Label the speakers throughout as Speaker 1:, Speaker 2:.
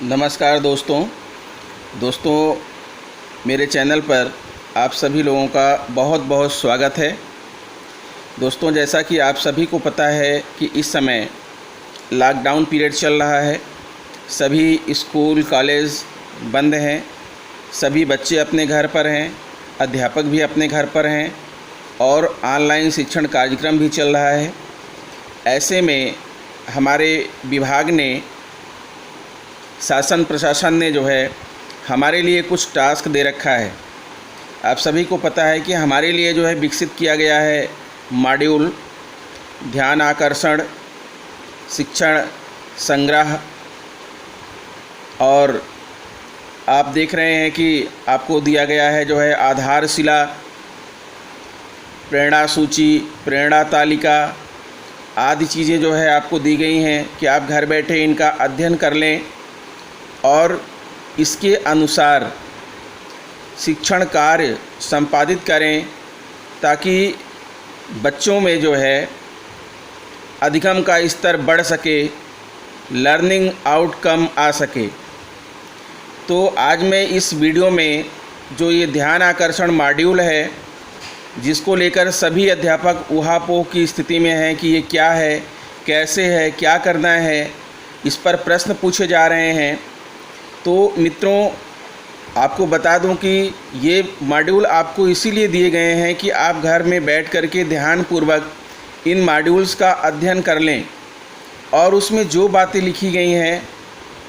Speaker 1: नमस्कार दोस्तों मेरे चैनल पर आप सभी लोगों का बहुत बहुत स्वागत है। दोस्तों, जैसा कि आप सभी को पता है कि इस समय लॉकडाउन पीरियड चल रहा है। सभी स्कूल कॉलेज बंद हैं, सभी बच्चे अपने घर पर हैं, अध्यापक भी अपने घर पर हैं और ऑनलाइन शिक्षण कार्यक्रम भी चल रहा है। ऐसे में हमारे विभाग ने, शासन प्रशासन ने जो है हमारे लिए कुछ टास्क दे रखा है। आप सभी को पता है कि हमारे लिए जो है विकसित किया गया है मॉड्यूल ध्यान आकर्षण शिक्षण संग्रह। और आप देख रहे हैं कि आपको दिया गया है जो है आधारशिला, प्रेरणा सूची, प्रेरणा तालिका आदि चीज़ें जो है आपको दी गई हैं कि आप घर बैठे इनका अध्ययन कर लें और इसके अनुसार शिक्षण कार्य संपादित करें, ताकि बच्चों में जो है अधिगम का स्तर बढ़ सके, लर्निंग आउटकम आ सके। तो आज मैं इस वीडियो में जो ये ध्यान आकर्षण मॉड्यूल है, जिसको लेकर सभी अध्यापक ऊहापोह की स्थिति में हैं कि ये क्या है, कैसे है, क्या करना है, इस पर प्रश्न पूछे जा रहे हैं। तो मित्रों, आपको बता दूं कि ये मॉड्यूल आपको इसीलिए दिए गए हैं कि आप घर में बैठ कर के ध्यानपूर्वक इन मॉड्यूल्स का अध्ययन कर लें और उसमें जो बातें लिखी गई हैं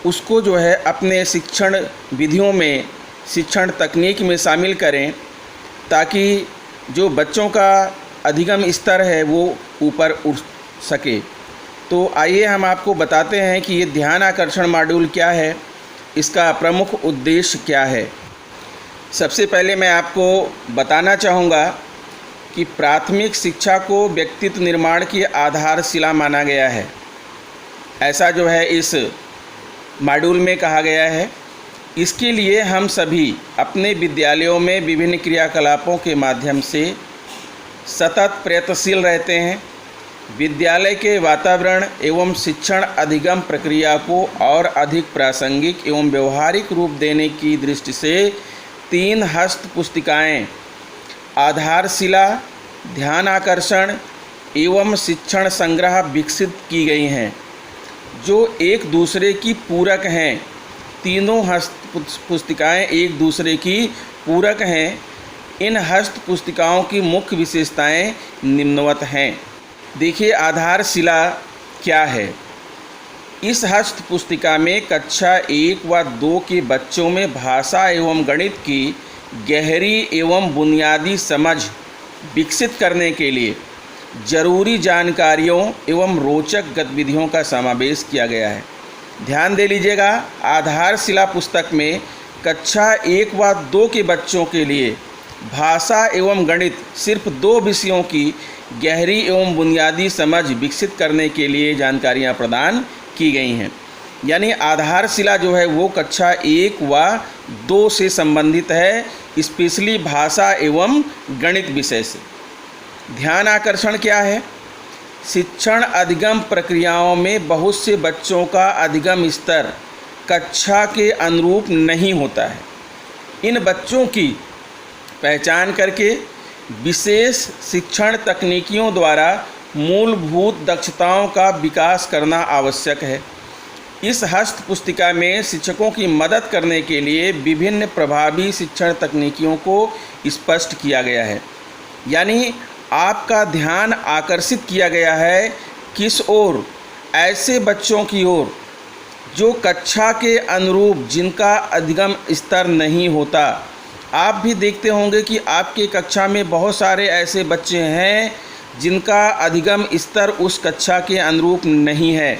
Speaker 1: उसको जो है अपने शिक्षण विधियों में, शिक्षण तकनीक में शामिल करें, ताकि जो बच्चों का अधिगम स्तर है वो ऊपर उठ सके। तो आइए हम आपको बताते हैं कि ये ध्यान आकर्षण मॉड्यूल क्या है, इसका प्रमुख उद्देश्य क्या है। सबसे पहले मैं आपको बताना चाहूँगा कि प्राथमिक शिक्षा को व्यक्तित्व निर्माण की आधारशिला माना गया है। ऐसा जो है इस मॉड्यूल में कहा गया है। इसके लिए हम सभी अपने विद्यालयों में विभिन्न क्रियाकलापों के माध्यम से सतत प्रयत्नशील रहते हैं। विद्यालय के वातावरण एवं शिक्षण अधिगम प्रक्रिया को और अधिक प्रासंगिक एवं व्यवहारिक रूप देने की दृष्टि से 3 हस्त पुस्तिकाएँ आधारशिला, ध्यान आकर्षण एवं शिक्षण संग्रह विकसित की गई हैं, जो एक दूसरे की पूरक हैं। तीनों हस्त पुस्तिकाएँ एक दूसरे की पूरक हैं। इन हस्त पुस्तिकाओं की मुख्य विशेषताएँ निम्नवत हैं। देखिए, आधारशिला क्या है। इस हस्त पुस्तिका में कक्षा 1 व 2 के बच्चों में भाषा एवं गणित की गहरी एवं बुनियादी समझ विकसित करने के लिए जरूरी जानकारियों एवं रोचक गतिविधियों का समावेश किया गया है। ध्यान दे लीजिएगा, आधारशिला पुस्तक में कक्षा 1 व 2 के बच्चों के लिए भाषा एवं गणित सिर्फ 2 विषयों की गहरी एवं बुनियादी समझ विकसित करने के लिए जानकारियां प्रदान की गई हैं। यानी आधारशिला जो है वो कक्षा 1 व 2 से संबंधित है, स्पेशली भाषा एवं गणित विषय से। ध्यान आकर्षण क्या है? शिक्षण अधिगम प्रक्रियाओं में बहुत से बच्चों का अधिगम स्तर कक्षा के अनुरूप नहीं होता है। इन बच्चों की पहचान करके विशेष शिक्षण तकनीकियों द्वारा मूलभूत दक्षताओं का विकास करना आवश्यक है। इस हस्त पुस्तिका में शिक्षकों की मदद करने के लिए विभिन्न प्रभावी शिक्षण तकनीकियों को स्पष्ट किया गया है। यानी आपका ध्यान आकर्षित किया गया है किस ओर? ऐसे बच्चों की ओर जो कक्षा के अनुरूप, जिनका अधिगम स्तर नहीं होता। आप भी देखते होंगे कि आपके कक्षा में बहुत सारे ऐसे बच्चे हैं जिनका अधिगम स्तर उस कक्षा के अनुरूप नहीं है।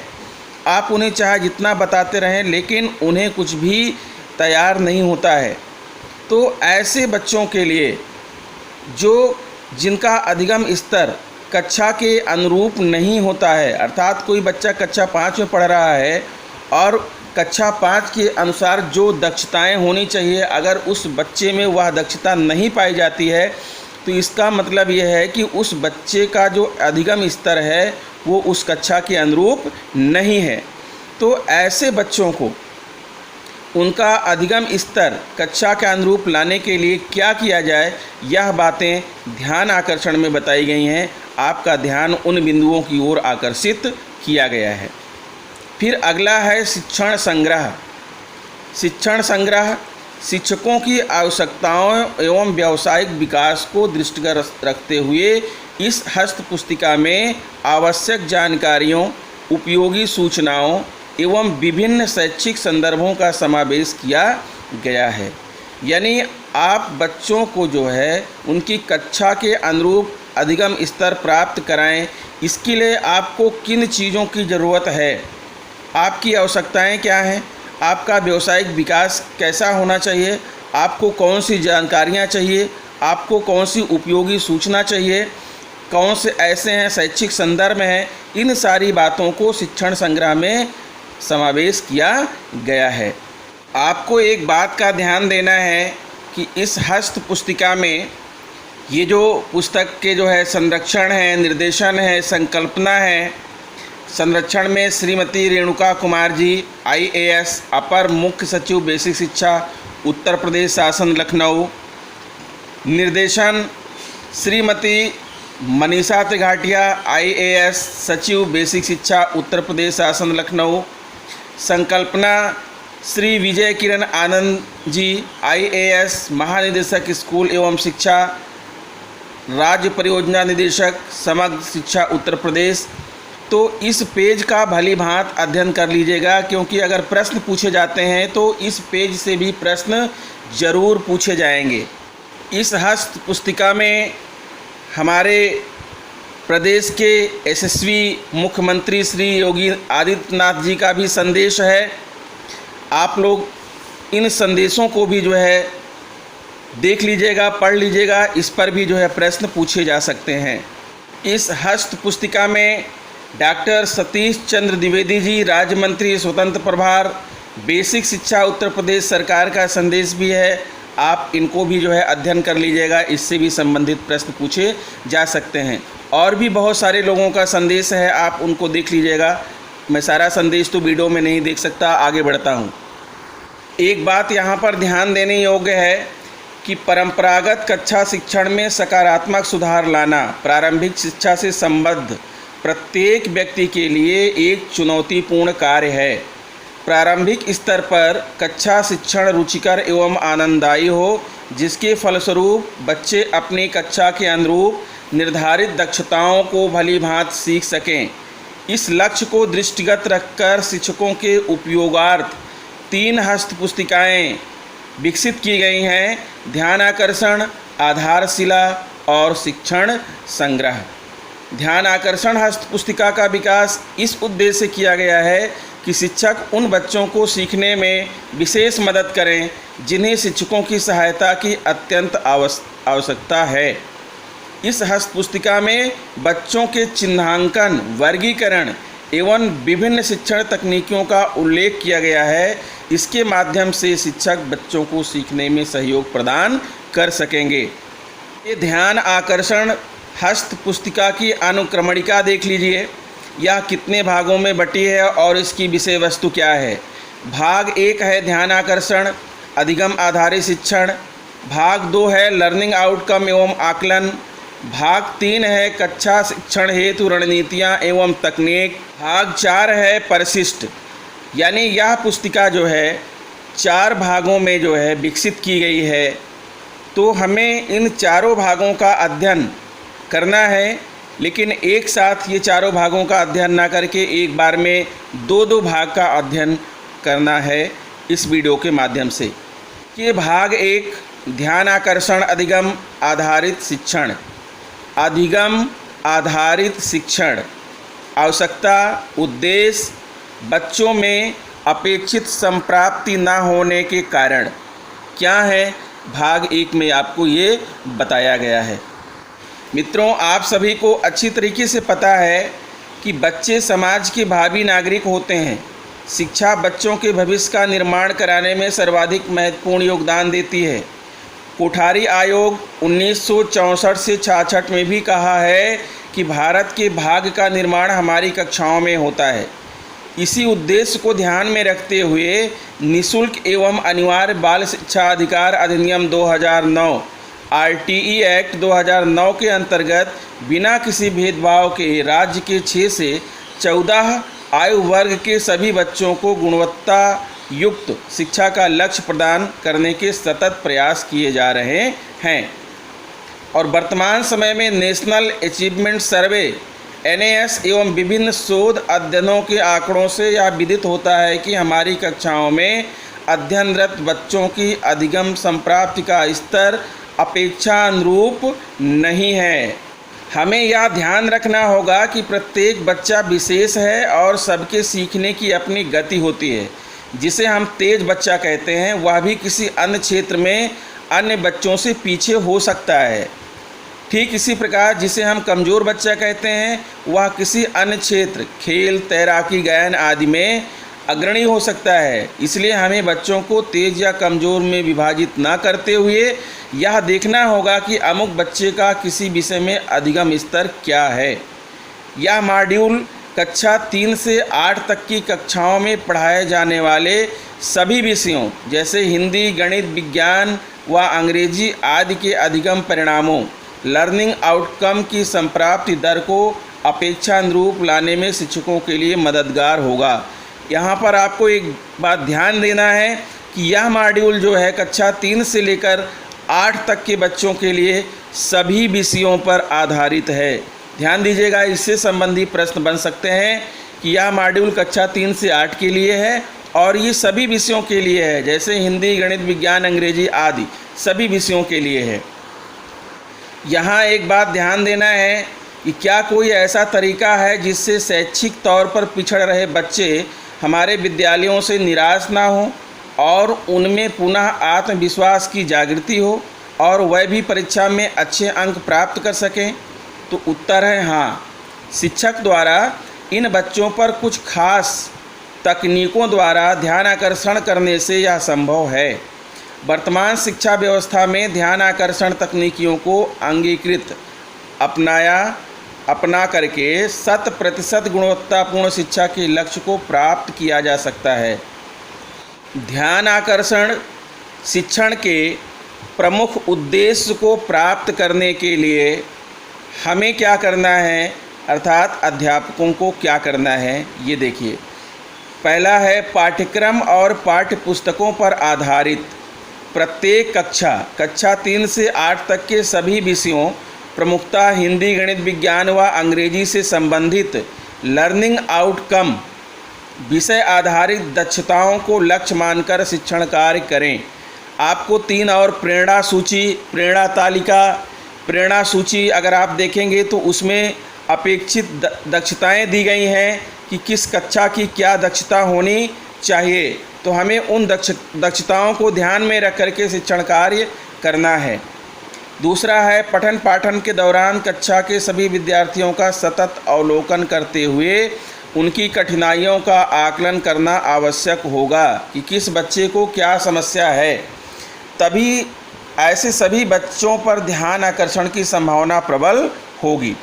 Speaker 1: आप उन्हें चाहे जितना बताते रहें, लेकिन उन्हें कुछ भी तैयार नहीं होता है। तो ऐसे बच्चों के लिए जिनका अधिगम स्तर कक्षा के अनुरूप नहीं होता है, अर्थात कोई बच्चा कक्षा 5 में पढ़ रहा है और कक्षा 5 के अनुसार जो दक्षताएं होनी चाहिए, अगर उस बच्चे में वह दक्षता नहीं पाई जाती है, तो इसका मतलब यह है कि उस बच्चे का जो अधिगम स्तर है वो उस कक्षा के अनुरूप नहीं है। तो ऐसे बच्चों को उनका अधिगम स्तर कक्षा के अनुरूप लाने के लिए क्या किया जाए, यह बातें ध्यान आकर्षण में बताई गई हैं। आपका ध्यान उन बिंदुओं की ओर आकर्षित किया गया है। फिर अगला है शिक्षण संग्रह। शिक्षण संग्रह शिक्षकों की आवश्यकताओं एवं व्यावसायिक विकास को दृष्टिगत रखते हुए इस हस्त पुस्तिका में आवश्यक जानकारियों, उपयोगी सूचनाओं एवं विभिन्न शैक्षिक संदर्भों का समावेश किया गया है। यानी आप बच्चों को जो है उनकी कक्षा के अनुरूप अधिगम स्तर प्राप्त कराएं। इसके लिए आपको किन चीज़ों की ज़रूरत है, आपकी आवश्यकताएं क्या हैं, आपका व्यावसायिक विकास कैसा होना चाहिए, आपको कौन सी जानकारियां चाहिए, आपको कौन सी उपयोगी सूचना चाहिए, कौन से ऐसे हैं शैक्षिक संदर्भ हैं, इन सारी बातों को शिक्षण संग्रह में समावेश किया गया है। आपको एक बात का ध्यान देना है कि इस हस्त पुस्तिका में ये जो पुस्तक के जो है संरक्षण है, निर्देशन है, संकल्पना है। संरक्षण में श्रीमती रेणुका कुमार जी, IAS, अपर मुख्य सचिव बेसिक शिक्षा, उत्तर प्रदेश शासन लखनऊ। निर्देशन श्रीमती मनीषा त्रिघाटिया, IAS, सचिव बेसिक शिक्षा, उत्तर प्रदेश शासन लखनऊ। संकल्पना श्री विजय किरण आनंद जी, IAS, महानिदेशक स्कूल एवं शिक्षा, राज्य परियोजना निदेशक, समग्र शिक्षा उत्तर प्रदेश। तो इस पेज का भली भांति अध्ययन कर लीजिएगा, क्योंकि अगर प्रश्न पूछे जाते हैं तो इस पेज से भी प्रश्न जरूर पूछे जाएंगे। इस हस्त पुस्तिका में हमारे प्रदेश के यशस्वी मुख्यमंत्री श्री योगी आदित्यनाथ जी का भी संदेश है। आप लोग इन संदेशों को भी जो है देख लीजिएगा, पढ़ लीजिएगा। इस पर भी जो है प्रश्न पूछे जा सकते हैं। इस हस्त पुस्तिका में डॉक्टर सतीश चंद्र द्विवेदी जी, राज्य मंत्री स्वतंत्र प्रभार बेसिक शिक्षा उत्तर प्रदेश सरकार का संदेश भी है। आप इनको भी जो है अध्ययन कर लीजिएगा, इससे भी संबंधित प्रश्न पूछे जा सकते हैं। और भी बहुत सारे लोगों का संदेश है, आप उनको देख लीजिएगा। मैं सारा संदेश तो वीडियो में नहीं देख सकता, आगे बढ़ता हूँ। एक बात यहाँ पर ध्यान देने योग्य है कि परंपरागत कक्षा शिक्षण में सकारात्मक सुधार लाना प्रारंभिक शिक्षा से संबद्ध प्रत्येक व्यक्ति के लिए एक चुनौतीपूर्ण कार्य है। प्रारंभिक स्तर पर कक्षा शिक्षण रुचिकर एवं आनंददायी हो, जिसके फलस्वरूप बच्चे अपनी कक्षा के अनुरूप निर्धारित दक्षताओं को भली भांति सीख सकें। इस लक्ष्य को दृष्टिगत रखकर शिक्षकों के उपयोगार्थ 3 हस्त पुस्तिकाएँ विकसित की गई हैं: ध्यान आकर्षण, आधारशिला और शिक्षण संग्रह। ध्यान आकर्षण हस्त पुस्तिका का विकास इस उद्देश्य से किया गया है कि शिक्षक उन बच्चों को सीखने में विशेष मदद करें जिन्हें शिक्षकों की सहायता की अत्यंत आवश्यकता है। इस हस्त पुस्तिका में बच्चों के चिन्हांकन, वर्गीकरण एवं विभिन्न शिक्षण तकनीकों का उल्लेख किया गया है। इसके माध्यम से शिक्षक बच्चों को सीखने में सहयोग प्रदान कर सकेंगे। ये ध्यान आकर्षण हस्त पुस्तिका की अनुक्रमणिका देख लीजिए। यह कितने भागों में बटी है और इसकी विषय वस्तु क्या है। भाग 1 है ध्यान आकर्षण, अधिगम आधारित शिक्षण। भाग 2 है लर्निंग आउटकम एवं आकलन। भाग 3 है कक्षा शिक्षण हेतु रणनीतियाँ एवं तकनीक। भाग 4 है परिशिष्ट। यानी यह पुस्तिका जो है 4 भागों में जो है विकसित की गई है। तो हमें इन चारों भागों का अध्ययन करना है, लेकिन एक साथ ये चारों भागों का अध्ययन ना करके एक बार में 2-2 भाग का अध्ययन करना है इस वीडियो के माध्यम से। ये भाग 1 ध्यान आकर्षण अधिगम आधारित शिक्षण। अधिगम आधारित शिक्षण, आवश्यकता, उद्देश्य, बच्चों में अपेक्षित संप्राप्ति न होने के कारण क्या है, भाग 1 में आपको ये बताया गया है। मित्रों, आप सभी को अच्छी तरीके से पता है कि बच्चे समाज के भावी नागरिक होते हैं। शिक्षा बच्चों के भविष्य का निर्माण कराने में सर्वाधिक महत्वपूर्ण योगदान देती है। कोठारी आयोग 1964 से 66 में भी कहा है कि भारत के भाग्य का निर्माण हमारी कक्षाओं में होता है। इसी उद्देश्य को ध्यान में रखते हुए निःशुल्क एवं अनिवार्य बाल शिक्षा अधिकार अधिनियम 2009 RTE एक्ट 2009 के अंतर्गत बिना किसी भेदभाव के राज्य के 6 से 14 आयु वर्ग के सभी बच्चों को गुणवत्ता युक्त शिक्षा का लक्ष्य प्रदान करने के सतत प्रयास किए जा रहे हैं। और वर्तमान समय में नेशनल अचीवमेंट सर्वे NAS एवं विभिन्न शोध अध्ययनों के आंकड़ों से यह विदित होता है कि हमारी कक्षाओं में अध्ययनरत बच्चों की अधिगम संप्राप्ति का स्तर अपेक्षानुरूप नहीं है। हमें यह ध्यान रखना होगा कि प्रत्येक बच्चा विशेष है और सबके सीखने की अपनी गति होती है। जिसे हम तेज बच्चा कहते हैं वह भी किसी अन्य क्षेत्र में अन्य बच्चों से पीछे हो सकता है। ठीक इसी प्रकार जिसे हम कमज़ोर बच्चा कहते हैं वह किसी अन्य क्षेत्र खेल, तैराकी, गायन आदि में अग्रणी हो सकता है। इसलिए हमें बच्चों को तेज या कमज़ोर में विभाजित न करते हुए यह देखना होगा कि अमुक बच्चे का किसी विषय में अधिगम स्तर क्या है। यह मॉड्यूल कक्षा 3 से 8 तक की कक्षाओं में पढ़ाए जाने वाले सभी विषयों जैसे हिंदी, गणित, विज्ञान व अंग्रेजी आदि के अधिगम परिणामों, लर्निंग आउटकम की संप्राप्ति दर को अपेक्षानुरूप लाने में शिक्षकों के लिए मददगार होगा। यहाँ पर आपको एक बात ध्यान देना है कि यह मॉड्यूल जो है कक्षा 3 से लेकर 8 तक के बच्चों के लिए सभी विषयों पर आधारित है। ध्यान दीजिएगा, इससे संबंधी प्रश्न बन सकते हैं कि यह मॉड्यूल कक्षा 3 से 8 के लिए है और ये सभी विषयों के लिए है, जैसे हिंदी, गणित, विज्ञान, अंग्रेजी आदि सभी विषयों के लिए है। यहाँ एक बात ध्यान देना है कि क्या कोई ऐसा तरीका है जिससे शैक्षिक तौर पर पिछड़ रहे बच्चे हमारे विद्यालयों से निराश ना हों और उनमें पुनः आत्मविश्वास की जागृति हो और वह भी परीक्षा में अच्छे अंक प्राप्त कर सकें? तो उत्तर है हाँ। शिक्षक द्वारा इन बच्चों पर कुछ खास तकनीकों द्वारा ध्यान आकर्षण करने से यह संभव है। वर्तमान शिक्षा व्यवस्था में ध्यान आकर्षण तकनीकियों को अंगीकृत अपना करके 100% गुणवत्तापूर्ण शिक्षा के लक्ष्य को प्राप्त किया जा सकता है। ध्यान आकर्षण शिक्षण के प्रमुख उद्देश्य को प्राप्त करने के लिए हमें क्या करना है, अर्थात अध्यापकों को क्या करना है, ये देखिए। पहला है पाठ्यक्रम और पाठ्य पुस्तकों पर आधारित प्रत्येक कक्षा 3 से 8 तक के सभी विषयों, प्रमुखतः हिंदी, गणित, विज्ञान व अंग्रेजी से संबंधित लर्निंग आउटकम विषय आधारित दक्षताओं को लक्ष्य मानकर शिक्षण कार्य करें। आपको 3 और प्रेरणा सूची अगर आप देखेंगे तो उसमें अपेक्षित दक्षताएं दी गई हैं कि किस कक्षा की क्या दक्षता होनी चाहिए। तो हमें उन दक्षताओं को ध्यान में रख कर के शिक्षण कार्य करना है। दूसरा है पठन पाठन के दौरान कक्षा के सभी विद्यार्थियों का सतत अवलोकन करते हुए उनकी कठिनाइयों का आकलन करना आवश्यक होगा कि किस बच्चे को क्या समस्या है। तभी ऐसे सभी बच्चों पर ध्यान आकर्षण की संभावना प्रबल होगी।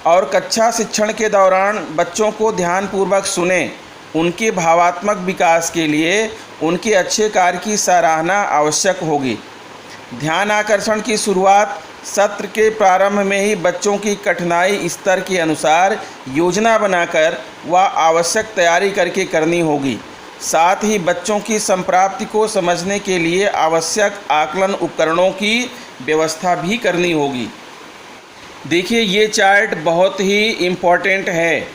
Speaker 1: और कक्षा शिक्षण के दौरान बच्चों को ध्यानपूर्वक सुने। उनके भावात्मक विकास के लिए उनके अच्छे कार्य की सराहना आवश्यक होगी। ध्यान आकर्षण की शुरुआत सत्र के प्रारंभ में ही बच्चों की कठिनाई स्तर के अनुसार योजना बनाकर व आवश्यक तैयारी करके करनी होगी। साथ ही बच्चों की संप्राप्ति को समझने के लिए आवश्यक आकलन उपकरणों की व्यवस्था भी करनी होगी। देखिए, ये चार्ट बहुत ही इम्पोर्टेंट है।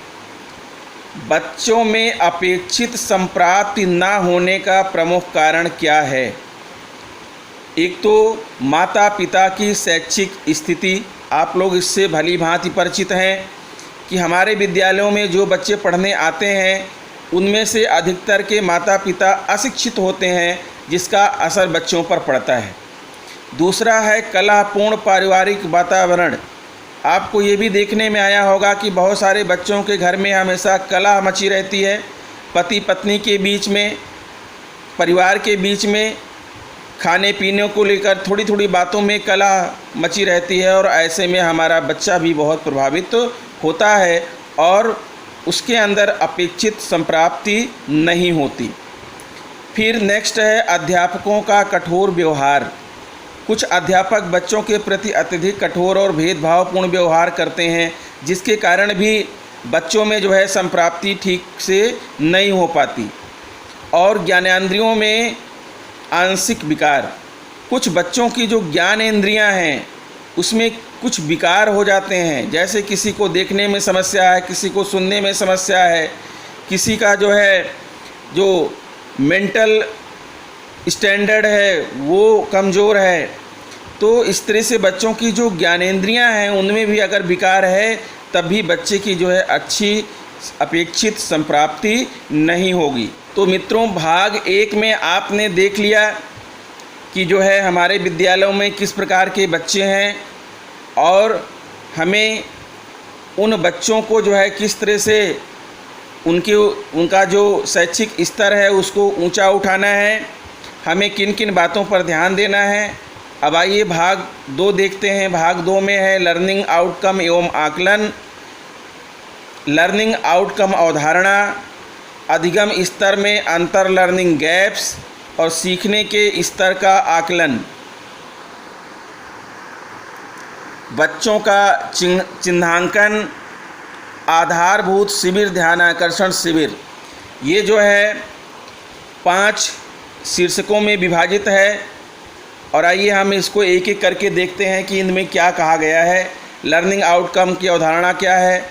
Speaker 1: बच्चों में अपेक्षित संप्राप्ति ना होने का प्रमुख कारण क्या है? एक तो माता पिता की शैक्षिक स्थिति, आप लोग इससे भली भांति परिचित हैं कि हमारे विद्यालयों में जो बच्चे पढ़ने आते हैं उनमें से अधिकतर के माता पिता अशिक्षित होते हैं, जिसका असर बच्चों पर पड़ता है। दूसरा है कलहपूर्ण पारिवारिक वातावरण। आपको ये भी देखने में आया होगा कि बहुत सारे बच्चों के घर में हमेशा कलह मची रहती है। पति पत्नी के बीच में, परिवार के बीच में, खाने पीने को लेकर थोड़ी थोड़ी बातों में कलह मची रहती है और ऐसे में हमारा बच्चा भी बहुत प्रभावित होता है और उसके अंदर अपेक्षित संप्राप्ति नहीं होती। फिर नेक्स्ट है अध्यापकों का कठोर व्यवहार। कुछ अध्यापक बच्चों के प्रति अत्यधिक कठोर और भेदभावपूर्ण व्यवहार करते हैं, जिसके कारण भी बच्चों में जो है संप्राप्ति ठीक से नहीं हो पाती। और ज्ञानेंद्रियों में आंशिक विकार। कुछ बच्चों की जो ज्ञानेंद्रियां हैं उसमें कुछ विकार हो जाते हैं, जैसे किसी को देखने में समस्या है, किसी को सुनने में समस्या है, किसी का जो है जो मेंटल स्टैंडर्ड है वो कमज़ोर है। तो इस तरह से बच्चों की जो ज्ञानेंद्रियां हैं उनमें भी अगर विकार है तब भी बच्चे की जो है अच्छी अपेक्षित संप्राप्ति नहीं होगी। तो मित्रों, भाग 1 में आपने देख लिया कि जो है हमारे विद्यालयों में किस प्रकार के बच्चे हैं और हमें उन बच्चों को जो है किस तरह से उनका जो शैक्षिक स्तर है उसको ऊंचा उठाना है, हमें किन किन बातों पर ध्यान देना है। अब आइए भाग 2 देखते हैं। भाग 2 में है लर्निंग आउटकम एवं आकलन, लर्निंग आउटकम अवधारणा, अधिगम स्तर में अंतर लर्निंग गैप्स और सीखने के स्तर का आकलन। बच्चों का चिन्हांकन, आधारभूत शिविर, ध्यानाकर्षण शिविर, ये जो है 5 शीर्षकों में विभाजित है। और आइए हम इसको एक एक करके देखते हैं कि इनमें क्या कहा गया है। लर्निंग आउटकम की अवधारणा क्या है,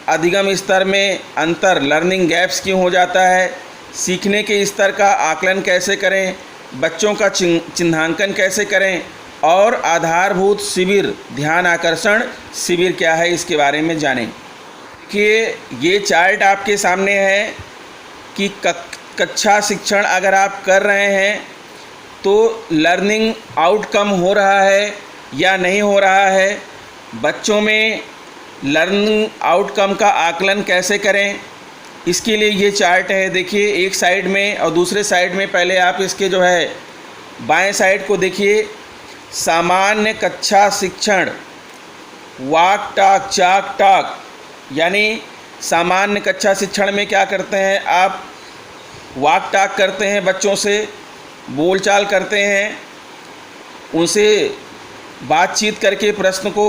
Speaker 1: अधिगम स्तर में अंतर लर्निंग गैप्स क्यों हो जाता है, सीखने के स्तर का आकलन कैसे करें, बच्चों का चिन्हांकन कैसे करें, और आधारभूत शिविर, ध्यान आकर्षण शिविर क्या है इसके बारे में जानें। देखिए, ये चार्ट आपके सामने है कि कक्षा शिक्षण अगर आप कर रहे हैं तो लर्निंग आउटकम हो रहा है या नहीं हो रहा है, बच्चों में लर्निंग आउटकम का आकलन कैसे करें, इसके लिए ये चार्ट है। देखिए, एक साइड में और दूसरे साइड में, पहले आप इसके जो है बाएं साइड को देखिए, सामान्य कक्षा शिक्षण, वाक टाक चाक टाक, यानी सामान्य कक्षा शिक्षण में क्या करते हैं आप, वाक टाक करते हैं, बच्चों से बोलचाल करते हैं, उनसे बातचीत करके प्रश्न को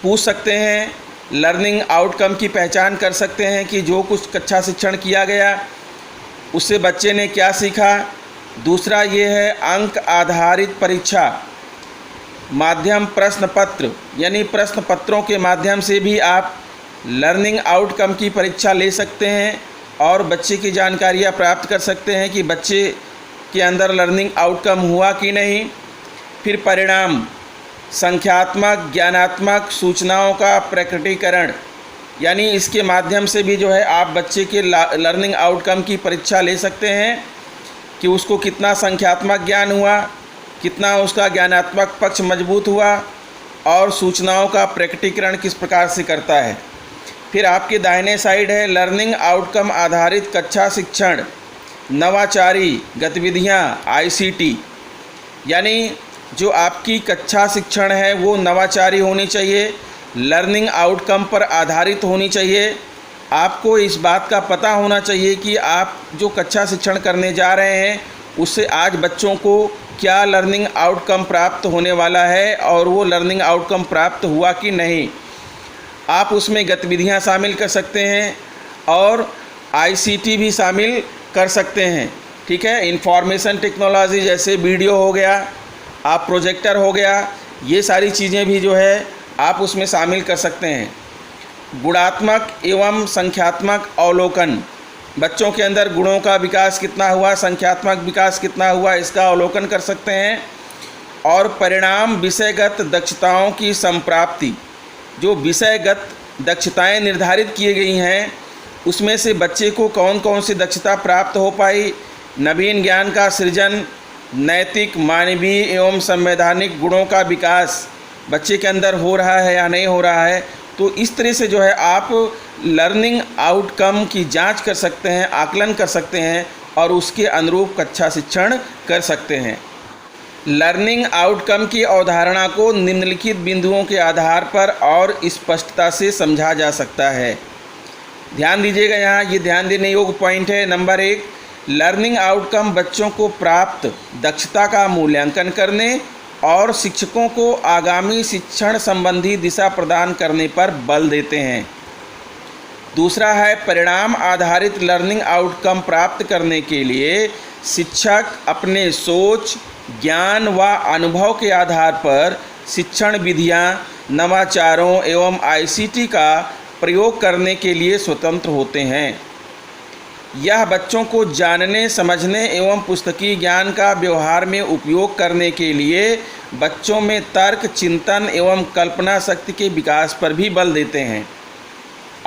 Speaker 1: पूछ सकते हैं, लर्निंग आउटकम की पहचान कर सकते हैं कि जो कुछ कक्षा शिक्षण किया गया उससे बच्चे ने क्या सीखा। दूसरा ये है अंक आधारित परीक्षा, माध्यम प्रश्न पत्र, यानी प्रश्न पत्रों के माध्यम से भी आप लर्निंग आउटकम की परीक्षा ले सकते हैं और बच्चे की जानकारियाँ प्राप्त कर सकते हैं कि बच्चे के अंदर लर्निंग आउटकम हुआ कि नहीं। फिर परिणाम, संख्यात्मक ज्ञानात्मक सूचनाओं का प्रकटीकरण, यानी इसके माध्यम से भी जो है आप बच्चे के लर्निंग आउटकम की परीक्षा ले सकते हैं कि उसको कितना संख्यात्मक ज्ञान हुआ, कितना उसका ज्ञानात्मक पक्ष मजबूत हुआ और सूचनाओं का प्रकटीकरण किस प्रकार से करता है। फिर आपके दाहिने साइड है लर्निंग आउटकम आधारित कक्षा शिक्षण, नवाचारी गतिविधियाँ, ICT, यानी जो आपकी कक्षा शिक्षण है वो नवाचारी होनी चाहिए, लर्निंग आउटकम पर आधारित होनी चाहिए। आपको इस बात का पता होना चाहिए कि आप जो कक्षा शिक्षण करने जा रहे हैं उससे आज बच्चों को क्या लर्निंग आउटकम प्राप्त होने वाला है और वो लर्निंग आउटकम प्राप्त हुआ कि नहीं। आप उसमें गतिविधियां शामिल कर सकते हैं और ICT भी शामिल कर सकते हैं। ठीक है, इंफॉर्मेशन टेक्नोलॉजी जैसे वीडियो हो गया, आप प्रोजेक्टर हो गया, ये सारी चीज़ें भी जो है आप उसमें शामिल कर सकते हैं। गुणात्मक एवं संख्यात्मक अवलोकन, बच्चों के अंदर गुणों का विकास कितना हुआ, संख्यात्मक विकास कितना हुआ, इसका अवलोकन कर सकते हैं। और परिणाम विषयगत दक्षताओं की संप्राप्ति, जो विषयगत दक्षताएं निर्धारित की गई हैं उसमें से बच्चे को कौन कौन सी दक्षता प्राप्त हो पाई, नवीन ज्ञान का सृजन, नैतिक मानवीय एवं संवैधानिक गुणों का विकास बच्चे के अंदर हो रहा है या नहीं हो रहा है। तो इस तरह से जो है आप लर्निंग आउटकम की जांच कर सकते हैं, आकलन कर सकते हैं और उसके अनुरूप कक्षा शिक्षण कर सकते हैं। लर्निंग आउटकम की अवधारणा को निम्नलिखित बिंदुओं के आधार पर और स्पष्टता से समझा जा सकता है। ध्यान दीजिएगा, यहाँ ये ध्यान देने योग्य पॉइंट है। नंबर 1, लर्निंग आउटकम बच्चों को प्राप्त दक्षता का मूल्यांकन करने और शिक्षकों को आगामी शिक्षण संबंधी दिशा प्रदान करने पर बल देते हैं। दूसरा है, परिणाम आधारित लर्निंग आउटकम प्राप्त करने के लिए शिक्षक अपने सोच, ज्ञान व अनुभव के आधार पर शिक्षण विधियाँ, नवाचारों एवं ICT का प्रयोग करने के लिए स्वतंत्र होते हैं। यह बच्चों को जानने, समझने एवं पुस्तकीय ज्ञान का व्यवहार में उपयोग करने के लिए बच्चों में तर्क, चिंतन एवं कल्पना शक्ति के विकास पर भी बल देते हैं।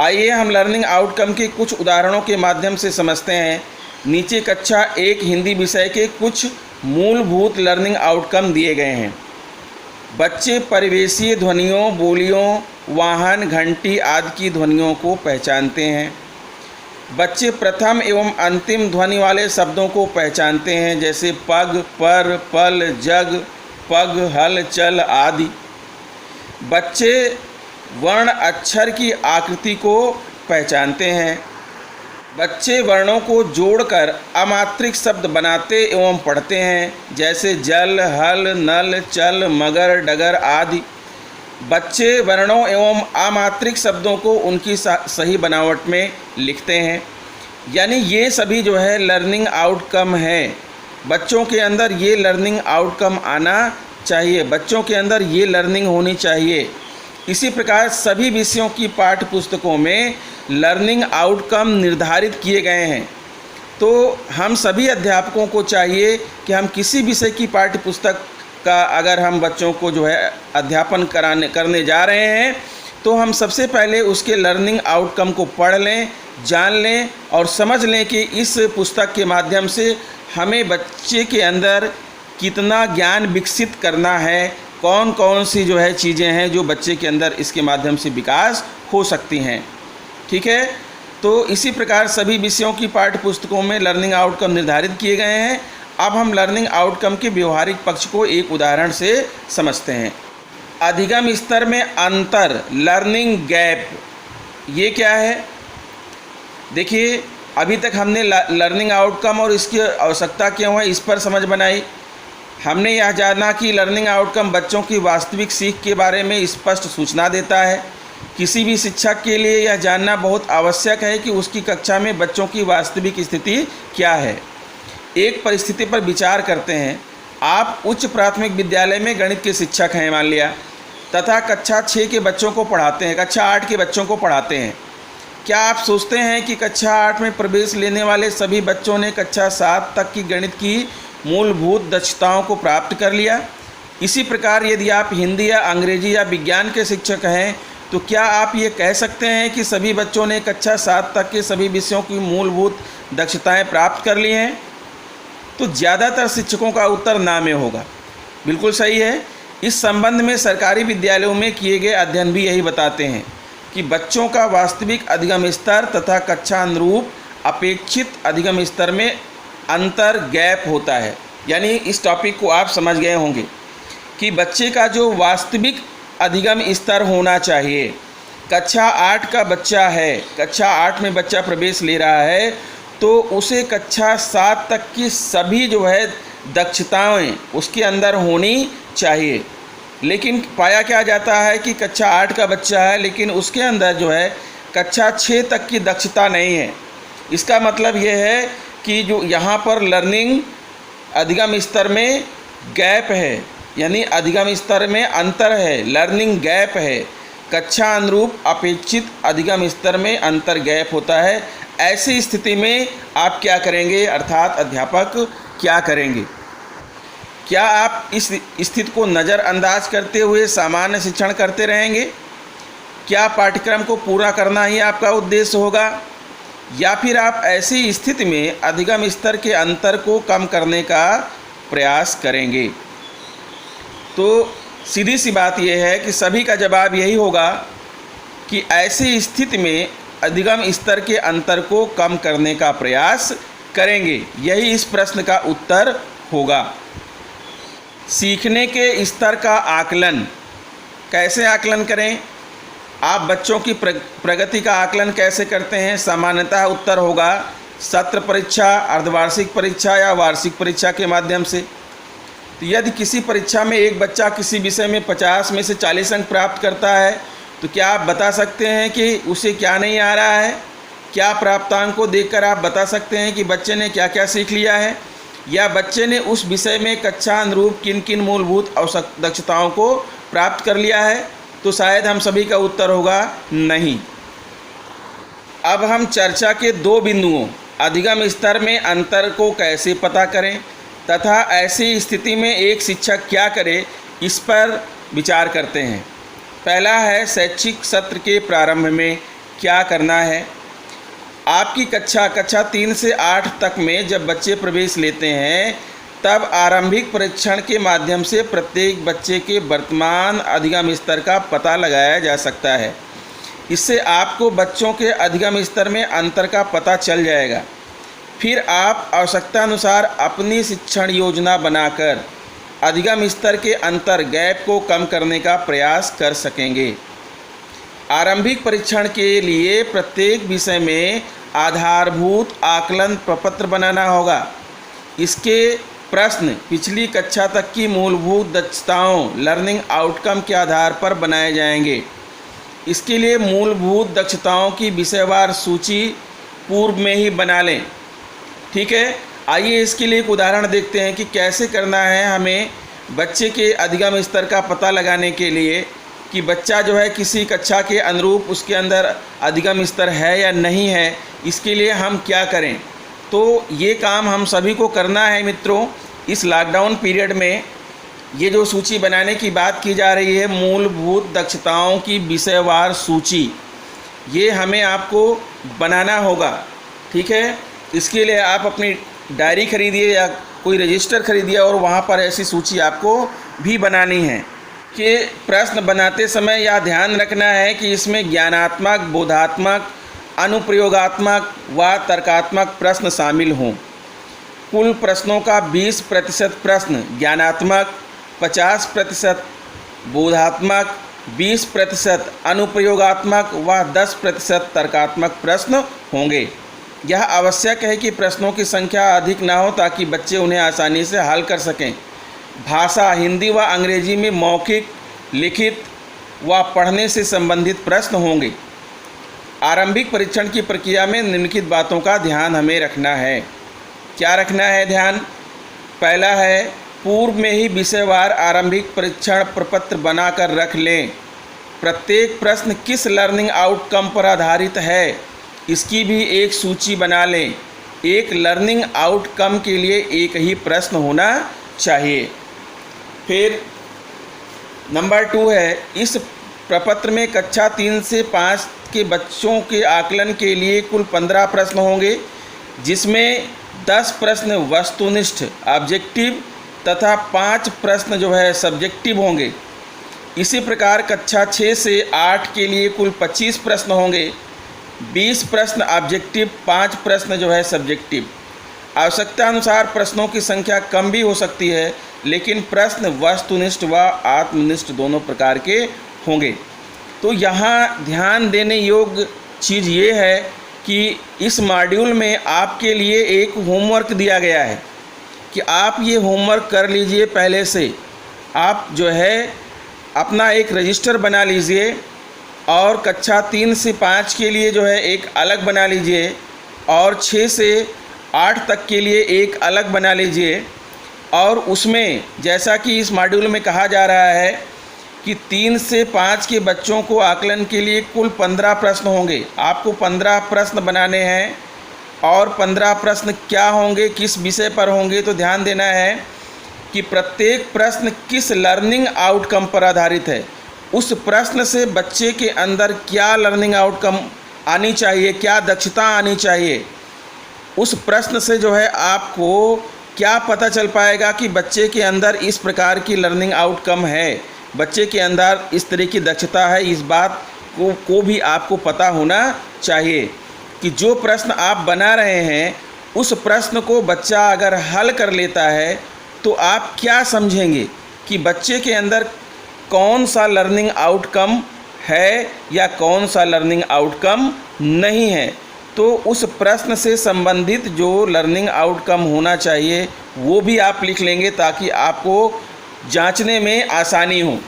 Speaker 1: आइए हम लर्निंग आउटकम के कुछ उदाहरणों के माध्यम से समझते हैं। नीचे कक्षा 1 हिंदी विषय के कुछ मूलभूत लर्निंग आउटकम दिए गए हैं। बच्चे परिवेशीय ध्वनियों, बोलियों, वाहन, घंटी आदि की ध्वनियों को पहचानते हैं। बच्चे प्रथम एवं अंतिम ध्वनि वाले शब्दों को पहचानते हैं, जैसे पग, पर, पल, जग, पग, हल, चल आदि। बच्चे वर्ण अक्षर की आकृति को पहचानते हैं। बच्चे वर्णों को जोड़कर अमात्रिक शब्द बनाते एवं पढ़ते हैं, जैसे जल, हल, नल, चल, मगर, डगर आदि। बच्चे वर्णों एवं अमात्रिक शब्दों को उनकी सही बनावट में लिखते हैं। यानी ये सभी जो है लर्निंग आउटकम है। बच्चों के अंदर ये लर्निंग आउटकम आना चाहिए, बच्चों के अंदर ये लर्निंग होनी चाहिए। इसी प्रकार सभी विषयों की पाठ्य पुस्तकों में लर्निंग आउटकम निर्धारित किए गए हैं। तो हम सभी अध्यापकों को चाहिए कि हम किसी विषय की पाठ्य पुस्तक का अगर हम बच्चों को जो है अध्यापन करने जा रहे हैं, तो हम सबसे पहले उसके लर्निंग आउटकम को पढ़ लें, जान लें और समझ लें कि इस पुस्तक के माध्यम से हमें बच्चे के अंदर कितना ज्ञान विकसित करना है, कौन कौन सी जो है चीज़ें हैं जो बच्चे के अंदर इसके माध्यम से विकास हो सकती हैं। ठीक है, तो इसी प्रकार सभी विषयों की पाठ्य पुस्तकों में लर्निंग आउटकम निर्धारित किए गए हैं। अब हम लर्निंग आउटकम के व्यवहारिक पक्ष को एक उदाहरण से समझते हैं। अधिगम स्तर में अंतर, लर्निंग गैप, ये क्या है? देखिए, अभी तक हमने लर्निंग आउटकम और इसकी आवश्यकता क्यों है इस पर समझ बनाई। हमने यह जाना कि लर्निंग आउटकम बच्चों की वास्तविक सीख के बारे में स्पष्ट सूचना देता है। किसी भी शिक्षक के लिए यह जानना बहुत आवश्यक है कि उसकी कक्षा में बच्चों की वास्तविक स्थिति क्या है। एक परिस्थिति पर विचार करते हैं। आप उच्च प्राथमिक विद्यालय में गणित के शिक्षक हैं मान लिया, तथा कक्षा 6 के बच्चों को पढ़ाते हैं, कक्षा 8 के बच्चों को पढ़ाते हैं। क्या आप सोचते हैं कि कक्षा 8 में प्रवेश लेने वाले सभी बच्चों ने कक्षा 7 तक की गणित की मूलभूत दक्षताओं को प्राप्त कर लिया? इसी प्रकार यदि आप हिंदी या अंग्रेजी या विज्ञान के शिक्षक हैं, तो क्या आप ये कह सकते हैं कि सभी बच्चों ने कक्षा 7 तक के सभी विषयों की मूलभूत दक्षताएं प्राप्त कर ली हैं? तो ज़्यादातर शिक्षकों का उत्तर ना में होगा। बिल्कुल सही है। इस संबंध में सरकारी विद्यालयों में किए गए अध्ययन भी यही बताते हैं कि बच्चों का वास्तविक अधिगम स्तर तथा कक्षा अनुरूप अपेक्षित अधिगम स्तर में अंतर, गैप होता है। यानी इस टॉपिक को आप समझ गए होंगे कि बच्चे का जो वास्तविक अधिगम स्तर होना चाहिए, कक्षा 8 का बच्चा है, कक्षा 8 में बच्चा प्रवेश ले रहा है, तो उसे कक्षा 7 तक की सभी जो है दक्षताएं उसके अंदर होनी चाहिए। लेकिन पाया क्या जाता है कि कक्षा 8 का बच्चा है, लेकिन उसके अंदर जो है कक्षा 6 तक की दक्षता नहीं है। इसका मतलब ये है कि जो यहाँ पर लर्निंग अधिगम स्तर में गैप है, यानी अधिगम स्तर में अंतर है, लर्निंग गैप है। कक्षा अनुरूप अपेक्षित अधिगम स्तर में अंतर, गैप होता है। ऐसी स्थिति में आप क्या करेंगे, अर्थात अध्यापक क्या करेंगे? क्या आप इस स्थिति को नज़रअंदाज करते हुए सामान्य शिक्षण करते रहेंगे? क्या पाठ्यक्रम को पूरा करना ही आपका उद्देश्य होगा, या फिर आप ऐसी स्थिति में अधिगम स्तर के अंतर को कम करने का प्रयास करेंगे? तो सीधी सी बात यह है कि सभी का जवाब यही होगा कि ऐसी स्थिति में अधिगम स्तर के अंतर को कम करने का प्रयास करेंगे। यही इस प्रश्न का उत्तर होगा। सीखने के स्तर का आकलन, कैसे आकलन करें? आप बच्चों की प्रगति का आकलन कैसे करते हैं? सामान्यतः उत्तर होगा सत्र परीक्षा, अर्धवार्षिक परीक्षा या वार्षिक परीक्षा के माध्यम से। तो यदि किसी परीक्षा में एक बच्चा किसी विषय में 50 में से 40 अंक प्राप्त करता है तो क्या आप बता सकते हैं कि उसे क्या नहीं आ रहा है? क्या प्राप्तांक को देखकर आप बता सकते हैं कि बच्चे ने क्या क्या सीख लिया है, या बच्चे ने उस विषय में कक्षा अनुरूप किन किन मूलभूत दक्षताओं को प्राप्त कर लिया है? तो शायद हम सभी का उत्तर होगा नहीं। अब हम चर्चा के 2 बिंदुओं अधिगम स्तर में अंतर को कैसे पता करें तथा ऐसी स्थिति में एक शिक्षक क्या करे, इस पर विचार करते हैं। पहला है शैक्षिक सत्र के प्रारंभ में क्या करना है। आपकी कक्षा 3 से 8 तक में जब बच्चे प्रवेश लेते हैं तब आरंभिक परीक्षण के माध्यम से प्रत्येक बच्चे के वर्तमान अधिगम स्तर का पता लगाया जा सकता है। इससे आपको बच्चों के अधिगम स्तर में अंतर का पता चल जाएगा। फिर आप आवश्यकता अनुसार अपनी शिक्षण योजना बनाकर अधिगम स्तर के अंतर गैप को कम करने का प्रयास कर सकेंगे। आरंभिक परीक्षण के लिए प्रत्येक विषय में आधारभूत आकलन प्रपत्र बनाना होगा। इसके प्रश्न पिछली कक्षा तक की मूलभूत दक्षताओं लर्निंग आउटकम के आधार पर बनाए जाएंगे। इसके लिए मूलभूत दक्षताओं की विषयवार सूची पूर्व में ही बना लें। ठीक है, आइए इसके लिए एक उदाहरण देखते हैं कि कैसे करना है हमें बच्चे के अधिगम स्तर का पता लगाने के लिए कि बच्चा जो है किसी कक्षा के अनुरूप उसके अंदर अधिगम स्तर है या नहीं है। इसके लिए हम क्या करें? तो ये काम हम सभी को करना है मित्रों। इस लॉकडाउन पीरियड में ये जो सूची बनाने की बात की जा रही है, मूलभूत दक्षताओं की विषयवार सूची, ये हमें आपको बनाना होगा। ठीक है, इसके लिए आप अपनी डायरी खरीदिए या कोई रजिस्टर खरीदिए और वहाँ पर ऐसी सूची आपको भी बनानी है कि प्रश्न बनाते समय यह ध्यान रखना है कि इसमें ज्ञानात्मक, बोधात्मक, अनुप्रयोगात्मक व तर्कात्मक प्रश्न शामिल हों। कुल प्रश्नों का 20% प्रश्न ज्ञानात्मक, 50% बोधात्मक, 20% अनुप्रयोगात्मक व 10% तर्कात्मक प्रश्न होंगे। यह आवश्यक है कि प्रश्नों की संख्या अधिक ना हो ताकि बच्चे उन्हें आसानी से हल कर सकें। भाषा हिंदी व अंग्रेजी में मौखिक, लिखित व पढ़ने से संबंधित प्रश्न होंगे। आरंभिक परीक्षण की प्रक्रिया में निम्नलिखित बातों का ध्यान हमें रखना है। क्या रखना है ध्यान? पहला है पूर्व में ही विषयवार आरंभिक परीक्षण प्रपत्र बनाकर रख लें। प्रत्येक प्रश्न किस लर्निंग आउटकम पर आधारित है, इसकी भी एक सूची बना लें। एक लर्निंग आउटकम के लिए एक ही प्रश्न होना चाहिए। फिर नंबर 2 है, इस प्रपत्र में कक्षा 3 से 5 के बच्चों के आकलन के लिए कुल 15 प्रश्न होंगे, जिसमें 10 प्रश्न वस्तुनिष्ठ ऑब्जेक्टिव तथा 5 प्रश्न जो है सब्जेक्टिव होंगे। इसी प्रकार कक्षा 6 से 8 के लिए कुल 25 प्रश्न होंगे, 20 प्रश्न ऑब्जेक्टिव, 5 प्रश्न जो है सब्जेक्टिव। आवश्यकता अनुसार प्रश्नों की संख्या कम भी हो सकती है, लेकिन प्रश्न वस्तुनिष्ठ व आत्मनिष्ठ दोनों प्रकार के होंगे। तो यहाँ ध्यान देने योग्य चीज़ ये है कि इस मॉड्यूल में आपके लिए एक होमवर्क दिया गया है कि आप ये होमवर्क कर लीजिए। पहले से आप जो है अपना एक रजिस्टर बना लीजिए और कक्षा 3 से 5 के लिए जो है एक अलग बना लीजिए और 6 से 8 तक के लिए एक अलग बना लीजिए। और उसमें जैसा कि इस मॉड्यूल में कहा जा रहा है कि 3 से 5 के बच्चों को आकलन के लिए कुल 15 प्रश्न होंगे। आपको 15 प्रश्न बनाने हैं और 15 प्रश्न क्या होंगे, किस विषय पर होंगे, तो ध्यान देना है कि प्रत्येक प्रश्न किस लर्निंग आउटकम पर आधारित है। उस प्रश्न से बच्चे के अंदर क्या लर्निंग आउटकम आनी चाहिए, क्या दक्षता आनी चाहिए, उस प्रश्न से जो है आपको क्या पता चल पाएगा कि बच्चे के अंदर इस प्रकार की लर्निंग आउटकम है, बच्चे के अंदर इस तरह की दक्षता है। इस बात को भी आपको पता होना चाहिए कि जो प्रश्न आप बना रहे हैं उस प्रश्न को बच्चा अगर हल कर लेता है तो आप क्या समझेंगे कि बच्चे के अंदर कौन सा लर्निंग आउटकम है या कौन सा लर्निंग आउटकम नहीं है। तो उस प्रश्न से संबंधित जो लर्निंग आउटकम होना चाहिए वो भी आप लिख लेंगे ताकि आपको जांचने में आसानी हो।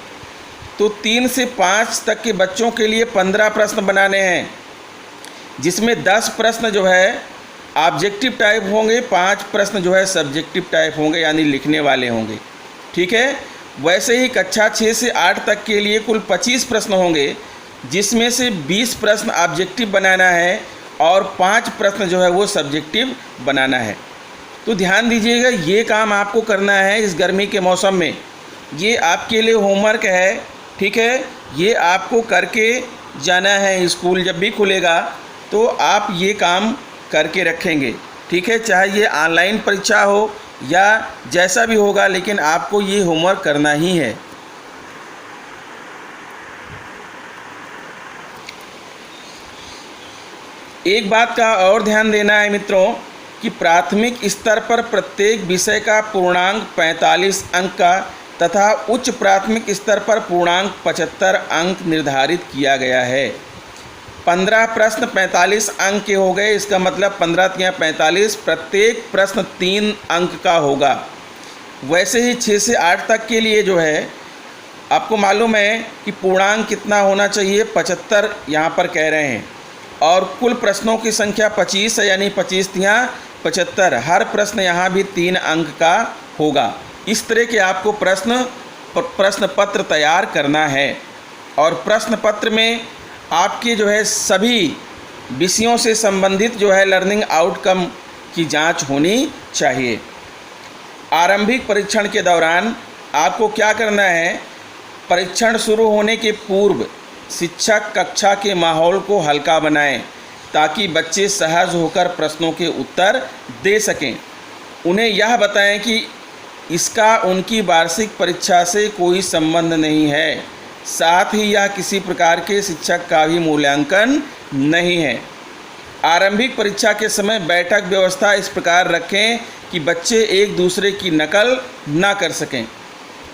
Speaker 1: तो 3 से 5 तक के बच्चों के लिए 15 प्रश्न बनाने हैं, जिसमें 10 प्रश्न जो है ऑब्जेक्टिव टाइप होंगे, 5 प्रश्न जो है सब्जेक्टिव टाइप होंगे यानी लिखने वाले होंगे। ठीक है। वैसे ही कक्षा 6 से 8 तक के लिए कुल 25 प्रश्न होंगे, जिसमें से 20 प्रश्न ऑब्जेक्टिव बनाना है और 5 प्रश्न जो है वो सब्जेक्टिव बनाना है। तो ध्यान दीजिएगा, ये काम आपको करना है इस गर्मी के मौसम में। ये आपके लिए होमवर्क है। ठीक है। ये आपको करके जाना है। स्कूल जब भी खुलेगा तो आप ये काम करके रखेंगे। ठीक है। चाहे ये ऑनलाइन परीक्षा हो या जैसा भी होगा, लेकिन आपको ये होमवर्क करना ही है। एक बात का और ध्यान देना है मित्रों कि प्राथमिक स्तर पर प्रत्येक विषय का पूर्णांक 45 अंक का तथा उच्च प्राथमिक स्तर पर पूर्णांक 75 अंक निर्धारित किया गया है। 15 प्रश्न 45 अंक के हो गए, इसका मतलब 15 × 45, प्रत्येक प्रश्न 3 अंक का होगा। वैसे ही 6 से 8 तक के लिए जो है आपको मालूम है कि पूर्णांक कितना होना चाहिए, 75 यहाँ पर कह रहे हैं, और कुल प्रश्नों की संख्या 25 है, यानी 25 × 75। हर प्रश्न यहाँ भी 3 अंक का होगा। इस तरह के आपको प्रश्न पत्र तैयार करना है। और प्रश्न पत्र में आपके जो है सभी विषयों से संबंधित जो है लर्निंग आउटकम की जांच होनी चाहिए। आरंभिक परीक्षण के दौरान आपको क्या करना है, परीक्षण शुरू होने के पूर्व शिक्षक कक्षा के माहौल को हल्का बनाएं ताकि बच्चे सहज होकर प्रश्नों के उत्तर दे सकें। उन्हें यह बताएं कि इसका उनकी वार्षिक परीक्षा से कोई संबंध नहीं है, साथ ही यह किसी प्रकार के शिक्षक का भी मूल्यांकन नहीं है। आरंभिक परीक्षा के समय बैठक व्यवस्था इस प्रकार रखें कि बच्चे एक दूसरे की नकल ना कर सकें।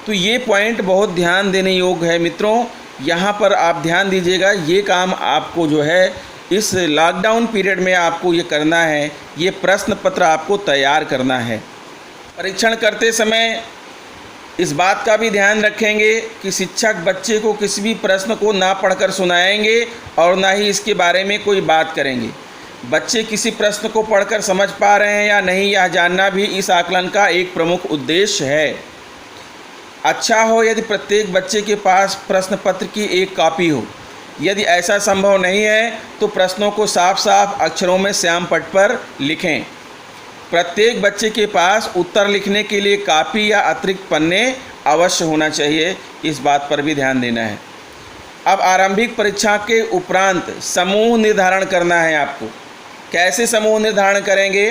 Speaker 1: तो ये पॉइंट बहुत ध्यान देने योग्य है मित्रों। यहाँ पर आप ध्यान दीजिएगा, ये काम आपको जो है इस लॉकडाउन पीरियड में आपको ये करना है। ये प्रश्न पत्र आपको तैयार करना है। परीक्षण करते समय इस बात का भी ध्यान रखेंगे कि शिक्षक बच्चे को किसी भी प्रश्न को ना पढ़कर सुनाएंगे और ना ही इसके बारे में कोई बात करेंगे। बच्चे किसी प्रश्न को पढ़कर समझ पा रहे हैं या नहीं, यह जानना भी इस आकलन का एक प्रमुख उद्देश्य है। अच्छा हो यदि प्रत्येक बच्चे के पास प्रश्न पत्र की एक कॉपी हो। यदि ऐसा संभव नहीं है तो प्रश्नों को साफ साफ अक्षरों में श्याम पट पर लिखें। प्रत्येक बच्चे के पास उत्तर लिखने के लिए कॉपी या अतिरिक्त पन्ने अवश्य होना चाहिए, इस बात पर भी ध्यान देना है। अब आरंभिक परीक्षा के उपरांत समूह निर्धारण करना है आपको। कैसे समूह निर्धारण करेंगे?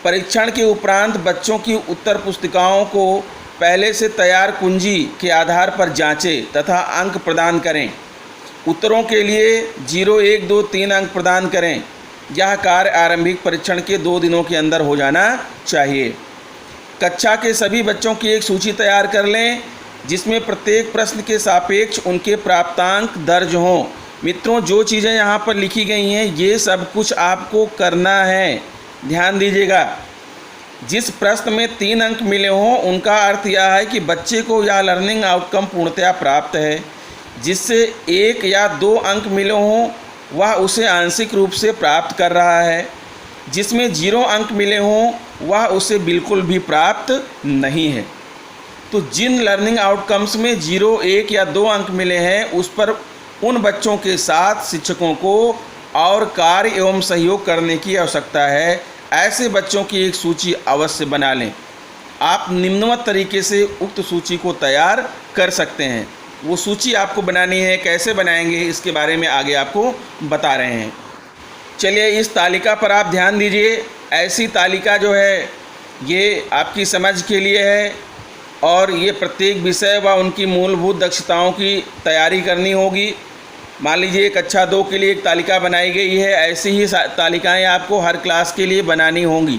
Speaker 1: परीक्षण के उपरांत बच्चों की उत्तर पुस्तिकाओं को पहले से तैयार कुंजी के आधार पर जांचें तथा अंक प्रदान करें। उत्तरों के लिए 0, 1, 2, 3 अंक प्रदान करें। यह कार्य आरंभिक परीक्षण के 2 दिनों के अंदर हो जाना चाहिए। कक्षा के सभी बच्चों की एक सूची तैयार कर लें जिसमें प्रत्येक प्रश्न के सापेक्ष उनके प्राप्तांक दर्ज हों। मित्रों, जो चीज़ें यहाँ पर लिखी गई हैं ये सब कुछ आपको करना है, ध्यान दीजिएगा। जिस प्रश्न में 3 अंक मिले हों उनका अर्थ यह है कि बच्चे को यह लर्निंग आउटकम पूर्णतया प्राप्त है। जिससे 1 या 2 अंक मिले हों वह उसे आंशिक रूप से प्राप्त कर रहा है। जिसमें 0 अंक मिले हों वह उसे बिल्कुल भी प्राप्त नहीं है। तो जिन लर्निंग आउटकम्स में 0, 1 या 2 अंक मिले हैं उस पर उन बच्चों के साथ शिक्षकों को और कार्य एवं सहयोग करने की आवश्यकता है। ऐसे बच्चों की एक सूची अवश्य बना लें। आप निम्नवत तरीके से उक्त सूची को तैयार कर सकते हैं। वो सूची आपको बनानी है, कैसे बनाएंगे इसके बारे में आगे आपको बता रहे हैं। चलिए इस तालिका पर आप ध्यान दीजिए। ऐसी तालिका जो है ये आपकी समझ के लिए है और ये प्रत्येक विषय व उनकी मूलभूत दक्षताओं की तैयारी करनी होगी। मान लीजिए कक्षा 2 के लिए एक तालिका बनाई गई है, ऐसी ही तालिकाएं आपको हर क्लास के लिए बनानी होंगी।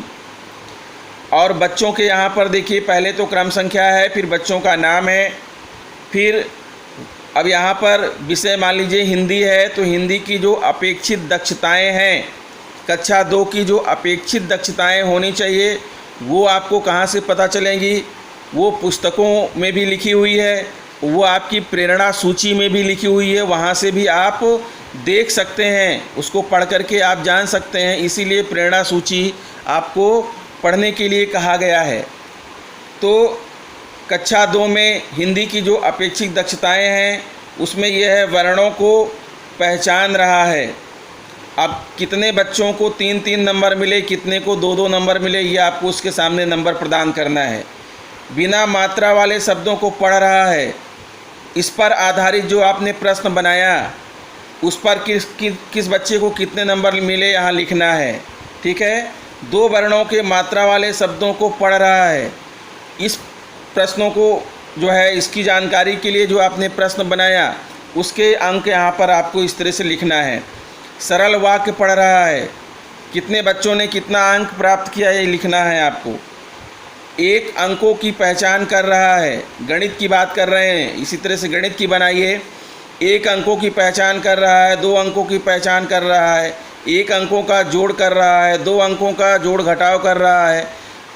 Speaker 1: और बच्चों के यहाँ पर देखिए, पहले तो क्रम संख्या है, फिर बच्चों का नाम है, फिर अब यहाँ पर विषय मान लीजिए हिंदी है, तो हिंदी की जो अपेक्षित दक्षताएं हैं, कक्षा 2 की जो अपेक्षित दक्षताएं होनी चाहिए वो आपको कहाँ से पता चलेंगी? वो पुस्तकों में भी लिखी हुई है, वो आपकी प्रेरणा सूची में भी लिखी हुई है, वहाँ से भी आप देख सकते हैं, उसको पढ़ करके आप जान सकते हैं। इसीलिए प्रेरणा सूची आपको पढ़ने के लिए कहा गया है। तो कक्षा 2 में हिंदी की जो अपेक्षित दक्षताएं हैं उसमें यह है, वर्णों को पहचान रहा है। अब कितने बच्चों को 3-3 नंबर मिले, कितने को 2-2 नंबर मिले, ये आपको उसके सामने नंबर प्रदान करना है। बिना मात्रा वाले शब्दों को पढ़ रहा है, इस पर आधारित जो आपने प्रश्न बनाया उस पर किस बच्चे को कितने नंबर मिले यहाँ लिखना है। ठीक है। 2 वर्णों के मात्रा वाले शब्दों को पढ़ रहा है, इस प्रश्नों को जो है इसकी जानकारी के लिए जो आपने प्रश्न बनाया उसके अंक यहाँ पर आपको इस तरह से लिखना है। सरल वाक्य पढ़ रहा है, कितने बच्चों ने कितना अंक प्राप्त किया ये लिखना है आपको। 1 अंकों की पहचान कर रहा है, गणित की बात कर रहे हैं, इसी तरह से गणित की बनाइए। 1 अंकों की पहचान कर रहा है, 2 अंकों की पहचान कर रहा है, 1 अंकों का जोड़ कर रहा है, 2 अंकों का जोड़ घटाव कर रहा है।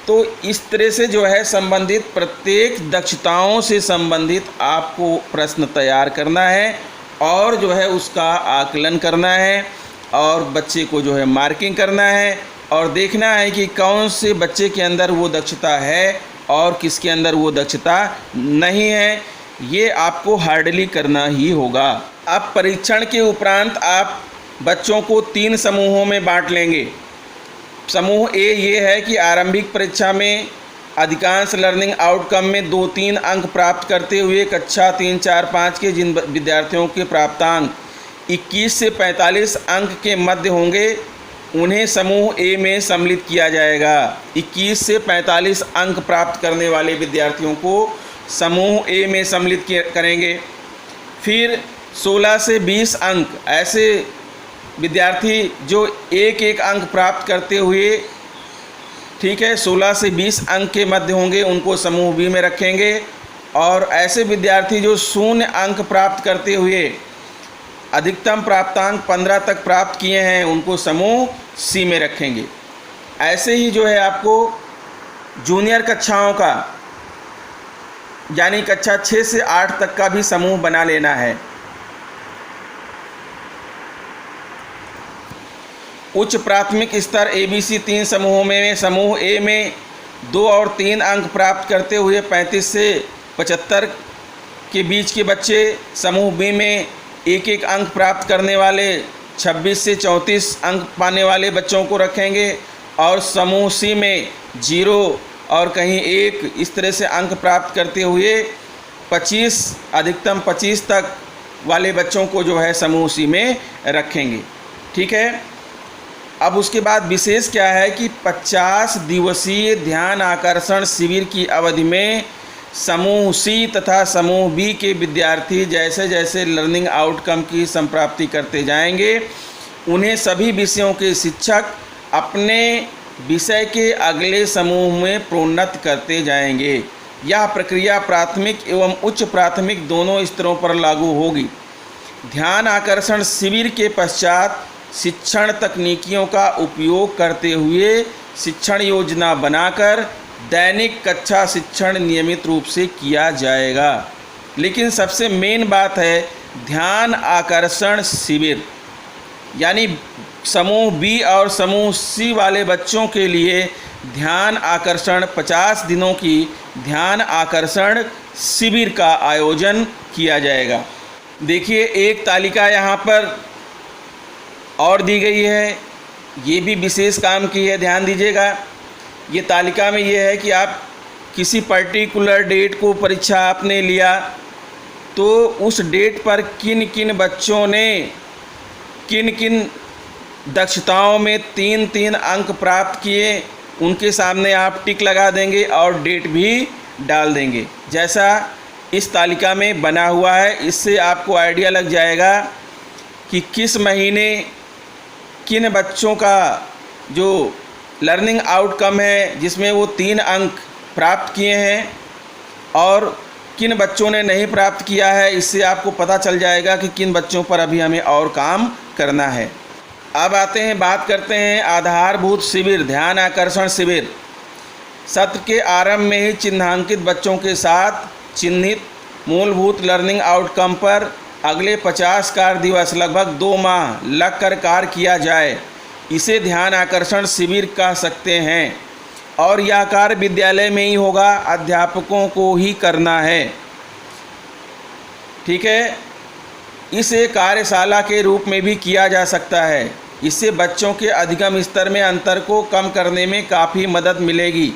Speaker 1: तो इस तरह से जो है संबंधित प्रत्येक दक्षताओं से संबंधित आपको प्रश्न तैयार करना है और जो है उसका आकलन करना है और बच्चे को जो है मार्किंग करना है और देखना है कि कौन से बच्चे के अंदर वो दक्षता है और किसके अंदर वो दक्षता नहीं है। ये आपको हार्डली करना ही होगा। अब परीक्षण के उपरांत आप बच्चों को 3 समूहों में बांट लेंगे। समूह ए ये है कि आरंभिक परीक्षा में अधिकांश लर्निंग आउटकम में 2-3 अंक प्राप्त करते हुए कक्षा 3, 4, 5 के जिन विद्यार्थियों के प्राप्तांक 21 से 45 अंक के मध्य होंगे उन्हें समूह ए में सम्मिलित किया जाएगा। 21 से 45 अंक प्राप्त करने वाले विद्यार्थियों को समूह ए में सम्मिलित करेंगे। फिर 16 से 20 अंक ऐसे विद्यार्थी जो 1-1 अंक प्राप्त करते हुए, ठीक है, 16 से 20 अंक के मध्य होंगे उनको समूह बी में रखेंगे और ऐसे विद्यार्थी जो 0 अंक प्राप्त करते हुए अधिकतम प्राप्तांक 15 तक प्राप्त किए हैं उनको समूह सी में रखेंगे। ऐसे ही जो है आपको जूनियर कक्षाओं का यानी कक्षा 6 से 8 तक का भी समूह बना लेना है। उच्च प्राथमिक स्तर ABC 3 समूहों में समूह ए में 2 और 3 अंक प्राप्त करते हुए 35 से 75 के बीच के बच्चे, समूह बी में 1-1 अंक प्राप्त करने वाले 26 से 34 अंक पाने वाले बच्चों को रखेंगे और समूह सी में 0 और कहीं 1 इस तरह से अंक प्राप्त करते हुए 25 अधिकतम 25 तक वाले बच्चों को जो है समूह सी में रखेंगे। ठीक है। अब उसके बाद विशेष क्या है कि 50 दिवसीय ध्यान आकर्षण शिविर की अवधि में समूह सी तथा समूह बी के विद्यार्थी जैसे जैसे लर्निंग आउटकम की संप्राप्ति करते जाएंगे उन्हें सभी विषयों के शिक्षक अपने विषय के अगले समूह में प्रोन्नत करते जाएंगे। यह प्रक्रिया प्राथमिक एवं उच्च प्राथमिक दोनों स्तरों पर लागू होगी। ध्यान आकर्षण शिविर के पश्चात शिक्षण तकनीकियों का उपयोग करते हुए शिक्षण योजना बनाकर दैनिक कक्षा शिक्षण नियमित रूप से किया जाएगा। लेकिन सबसे मेन बात है ध्यान आकर्षण शिविर, यानी समूह बी और समूह सी वाले बच्चों के लिए ध्यान आकर्षण 50 दिनों की ध्यान आकर्षण शिविर का आयोजन किया जाएगा। देखिए एक तालिका यहाँ पर और दी गई है, ये भी विशेष काम की है, ध्यान दीजिएगा। ये तालिका में ये है कि आप किसी पर्टिकुलर डेट को परीक्षा आपने लिया तो उस डेट पर किन किन बच्चों ने किन किन दक्षताओं में 3-3 अंक प्राप्त किए उनके सामने आप टिक लगा देंगे और डेट भी डाल देंगे जैसा इस तालिका में बना हुआ है। इससे आपको आइडिया लग जाएगा कि किस महीने किन बच्चों का जो लर्निंग आउटकम है जिसमें वो 3 अंक प्राप्त किए हैं और किन बच्चों ने नहीं प्राप्त किया है, इससे आपको पता चल जाएगा कि किन बच्चों पर अभी हमें और काम करना है। अब बात करते हैं आधारभूत शिविर, ध्यान आकर्षण शिविर। सत्र के आरंभ में ही चिन्हांकित बच्चों के साथ चिन्हित मूलभूत लर्निंग आउटकम पर अगले 50 कार्य दिवस, लगभग 2 माह लगकर कार्य किया जाए। इसे ध्यान आकर्षण शिविर कह सकते हैं और यह कार्य विद्यालय में ही होगा, अध्यापकों को ही करना है। ठीक है, इसे कार्यशाला के रूप में भी किया जा सकता है। इससे बच्चों के अधिगम स्तर में अंतर को कम करने में काफ़ी मदद मिलेगी।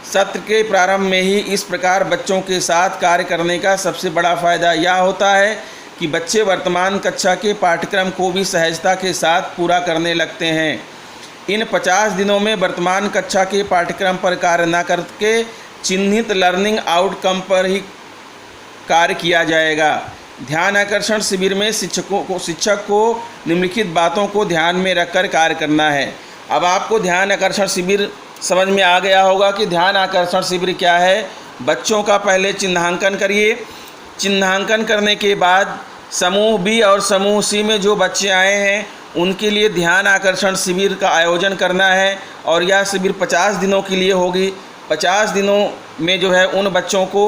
Speaker 1: सत्र के प्रारंभ में ही इस प्रकार बच्चों के साथ कार्य करने का सबसे बड़ा फ़ायदा यह होता है कि बच्चे वर्तमान कक्षा के पाठ्यक्रम को भी सहजता के साथ पूरा करने लगते हैं। इन 50 दिनों में वर्तमान कक्षा के पाठ्यक्रम पर कार्य न करके चिन्हित लर्निंग आउटकम पर ही कार्य किया जाएगा। ध्यान आकर्षण शिविर में शिक्षक को निम्नलिखित बातों को ध्यान में रखकर कार्य करना है। अब आपको ध्यान आकर्षण शिविर समझ में आ गया होगा कि ध्यान आकर्षण शिविर क्या है। बच्चों का पहले चिन्हांकन करिए। चिन्हांकन करने के बाद समूह बी और समूह सी में जो बच्चे आए हैं उनके लिए ध्यान आकर्षण शिविर का आयोजन करना है और यह शिविर 50 दिनों के लिए होगी। 50 दिनों में जो है उन बच्चों को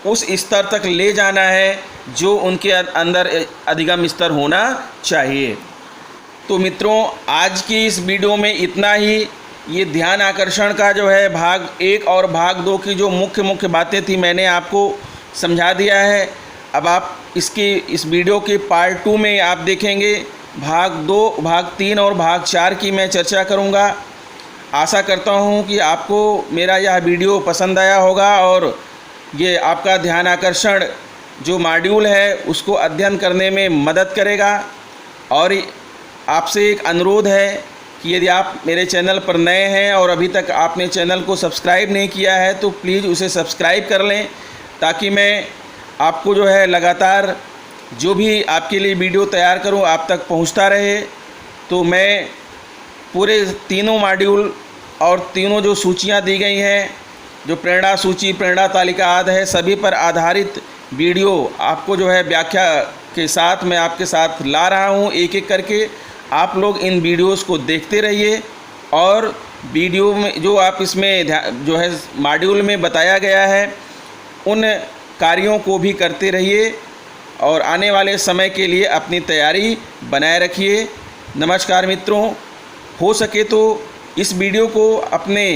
Speaker 1: उस स्तर तक ले जाना है जो उनके अंदर अधिगम स्तर होना चाहिए। तो मित्रों, आज की इस वीडियो में इतना ही। ये ध्यान आकर्षण का जो है भाग 1 और भाग 2 की जो मुख्य बातें थी मैंने आपको समझा दिया है। अब आप इस वीडियो के पार्ट 2 में आप देखेंगे भाग 2, भाग 3 और भाग 4 की मैं चर्चा करूंगा। आशा करता हूं कि आपको मेरा यह वीडियो पसंद आया होगा और ये आपका ध्यान आकर्षण जो मॉड्यूल है उसको अध्ययन करने में मदद करेगा। और आपसे एक अनुरोध है कि यदि आप मेरे चैनल पर नए हैं और अभी तक आपने चैनल को सब्सक्राइब नहीं किया है तो प्लीज़ उसे सब्सक्राइब कर लें, ताकि मैं आपको जो है लगातार जो भी आपके लिए वीडियो तैयार करूं आप तक पहुंचता रहे। तो मैं पूरे तीनों मॉड्यूल और तीनों जो सूचियां दी गई हैं, जो प्रेरणा सूची, प्रेरणा तालिका आदि है, सभी पर आधारित वीडियो आपको जो है व्याख्या के साथ मैं आपके साथ ला रहा हूं एक एक करके। आप लोग इन वीडियोस को देखते रहिए और वीडियो में जो आप इसमें जो है मॉड्यूल में बताया गया है उन कार्यों को भी करते रहिए और आने वाले समय के लिए अपनी तैयारी बनाए रखिए। नमस्कार मित्रों, हो सके तो इस वीडियो को अपने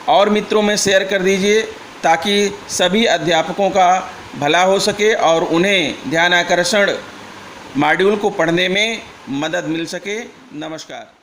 Speaker 1: और मित्रों में शेयर कर दीजिए ताकि सभी अध्यापकों का भला हो सके और उन्हें ध्यान आकर्षण मॉड्यूल को पढ़ने में मदद मिल सके। नमस्कार।